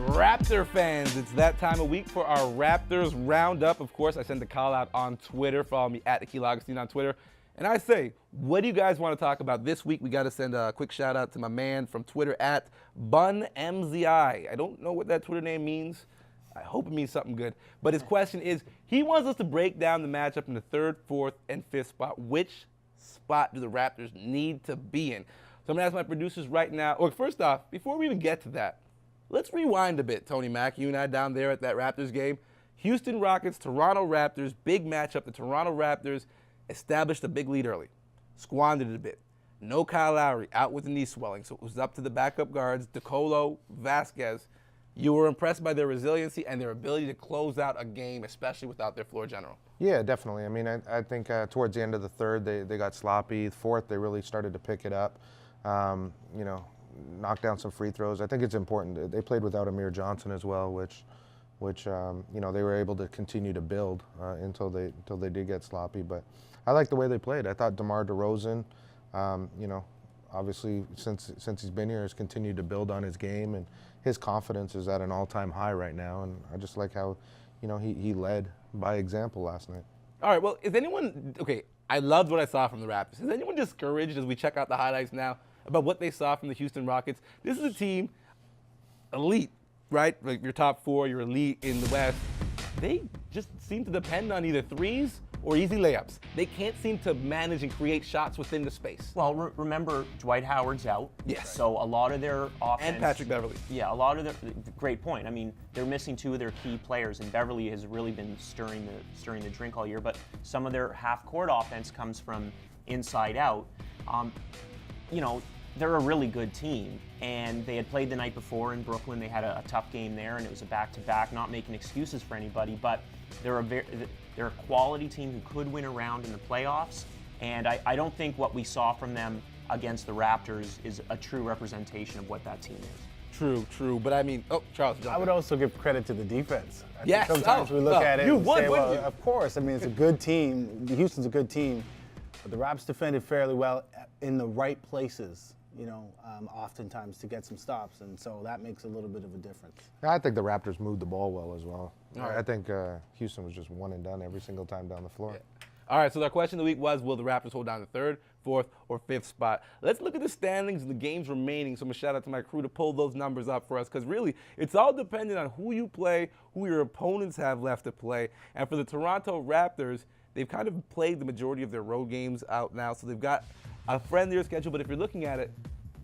Raptor fans, it's that time of week for our Raptors Roundup. Of course, I send the call out on Twitter. Follow me at Akil Augustine on Twitter. And I say, what do you guys want to talk about this week? We got to send a quick shout out to my man from Twitter at BunMZI. I don't know what that Twitter name means. I hope it means something good. But his question is, he wants us to break down the matchup in the third, fourth, and fifth spot. Which spot do the Raptors need to be in? So I'm going to ask my producers right now. Or first off, before we even get to that, let's rewind a bit, Tony Mack. You and I down there at that Raptors game. Houston Rockets, Toronto Raptors, big matchup. The Toronto Raptors established a big lead early, squandered it a bit. No Kyle Lowry, out with the knee swelling, so it was up to the backup guards, DeColo, Vasquez. You were impressed by their resiliency and their ability to close out a game, especially without their floor general. Yeah, definitely. I mean, I think towards the end of the third, they got sloppy. Fourth, they really started to pick it up. Knock down some free throws. I think it's important. They played without Amir Johnson as well, which they were able to continue to build until they did get sloppy. But I like the way they played. I thought DeMar DeRozan, obviously since he's been here, has continued to build on his game, and his confidence is at an all-time high right now. And I just like how, he led by example last night. All right. Well, I loved what I saw from the Raptors. Is anyone discouraged as we check out the highlights now about what they saw from the Houston Rockets? This is a team, elite, right? Like your top four, your elite in the West. They just seem to depend on either threes or easy layups. They can't seem to manage and create shots within the space. Well, remember, Dwight Howard's out. Yes. So a lot of their offense. And Patrick Beverley. Yeah, a lot of their, great point. I mean, they're missing two of their key players, and Beverley has really been stirring the drink all year, but some of their half-court offense comes from inside out. They're a really good team, and they had played the night before in Brooklyn. They had a tough game there, and it was a back-to-back, not making excuses for anybody, but they're a quality team who could win a round in the playoffs, and I don't think what we saw from them against the Raptors is a true representation of what that team is. True, but I mean, Charles, I would also give credit to the defense. Yes. Sometimes we look at it you and would, say, wouldn't well, you? of course. I mean, it's a good team. Houston's a good team, but the Raps defended fairly well in the right places, oftentimes to get some stops, and so that makes a little bit of a difference. I think the Raptors moved the ball well as well. Right. I think Houston was just one and done every single time down the floor. Yeah. All right, so the question of the week was, will the Raptors hold down the third, fourth, or fifth spot? Let's look at the standings and the games remaining. So I'm going to shout out to my crew to pull those numbers up for us, because really, it's all dependent on who you play, who your opponents have left to play. And for the Toronto Raptors, they've kind of played the majority of their road games out now, so they've got a friendlier schedule. But if you're looking at it,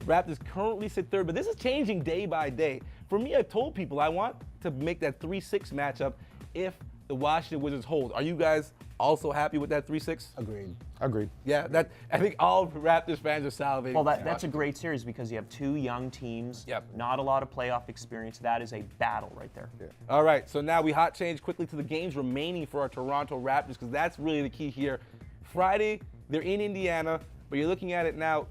Raptors currently sit third, but this is changing day by day. For me, I've told people I want to make that 3-6 matchup if the Washington Wizards hold. Are you guys also happy with that 3-6? Agreed. Yeah, I think all Raptors fans are salivating. Well, that's a great series because you have two young teams, not a lot of playoff experience. That is a battle right there. Yeah. All right, so now we hot change quickly to the games remaining for our Toronto Raptors, because that's really the key here. Friday, they're in Indiana, but you're looking at it now,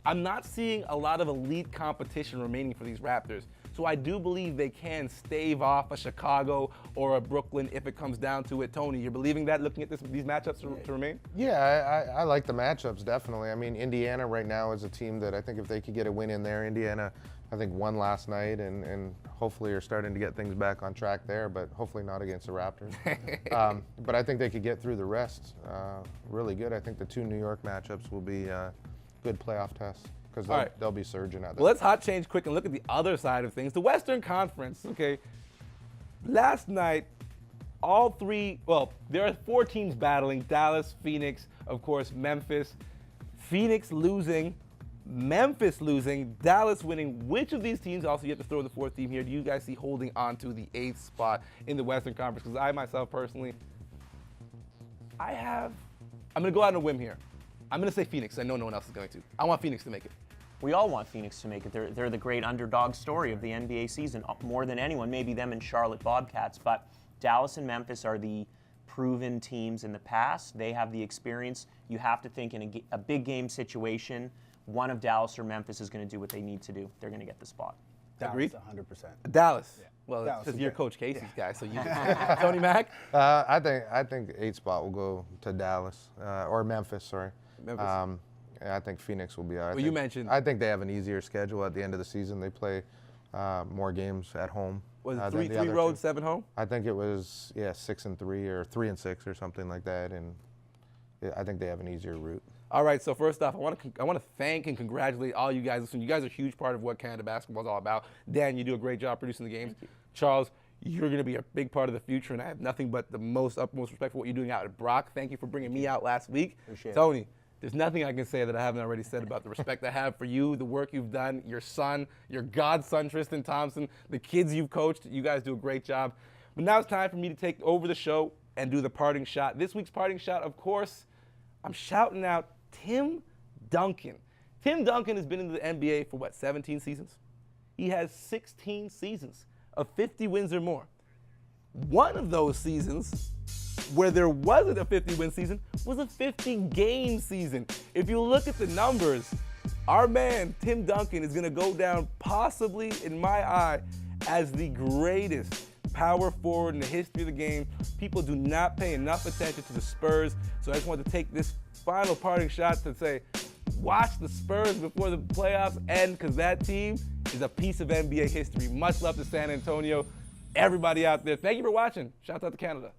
I'm not seeing a lot of elite competition remaining for these Raptors. So I do believe they can stave off a Chicago or a Brooklyn if it comes down to it. Tony, you're believing that, looking at these matchups to remain? Yeah, I like the matchups, definitely. I mean, Indiana right now is a team that I think if they could get a win in there, Indiana, I think, won last night and hopefully are starting to get things back on track there, but hopefully not against the Raptors. But I think they could get through the rest really good. I think the two New York matchups will be good playoff tests, because they'll be surging at that. Well, let's hot change quick and look at the other side of things. The Western Conference, okay. Last night, there are 4 teams battling: Dallas, Phoenix, of course, Memphis. Phoenix losing, Memphis losing, Dallas winning. Which of these teams, also you have to throw the 4th team here, do you guys see holding on to the 8th spot in the Western Conference? Because I myself personally, I'm going to go out on a whim here. I'm going to say Phoenix. I know no one else is going to. I want Phoenix to make it. We all want Phoenix to make it. They're the great underdog story of the NBA season, more than anyone, maybe them and Charlotte Bobcats. But Dallas and Memphis are the proven teams in the past. They have the experience. You have to think in a big game situation, one of Dallas or Memphis is going to do what they need to do. They're going to get the spot. Agreed? 100%. Dallas. Yeah. Well, Dallas because is you're good. Coach Casey's guy, so you Tony Mack? I think 8th spot will go to Dallas, or Memphis, sorry. I think Phoenix will be all right. Well, you mentioned. I think they have an easier schedule at the end of the season. They play more games at home. Was it than three the other road, two. 7 home? I think it was 6-3 or 3-6 or something like that, and I think they have an easier route. All right, so first off, I want to thank and congratulate all you guys. Listen, you guys are a huge part of what Canada basketball is all about. Dan, you do a great job producing the games. Charles, you're going to be a big part of the future, and I have nothing but the utmost respect for what you're doing out at Brock. Thank you for bringing me out last week. Appreciate it. Tony, there's nothing I can say that I haven't already said about the respect I have for you, the work you've done, your son, your godson, Tristan Thompson, the kids you've coached. You guys do a great job. But now it's time for me to take over the show and do the parting shot. This week's parting shot, of course, I'm shouting out Tim Duncan. Tim Duncan has been in the NBA for, 17 seasons? He has 16 seasons of 50 wins or more. One of those seasons where there wasn't a 50-win season was a 50-game season. If you look at the numbers, our man, Tim Duncan, is going to go down possibly, in my eye, as the greatest power forward in the history of the game. People do not pay enough attention to the Spurs, so I just want to take this final parting shot to say, watch the Spurs before the playoffs end, because that team is a piece of NBA history. Much love to San Antonio. Everybody out there, thank you for watching. Shout out to Canada.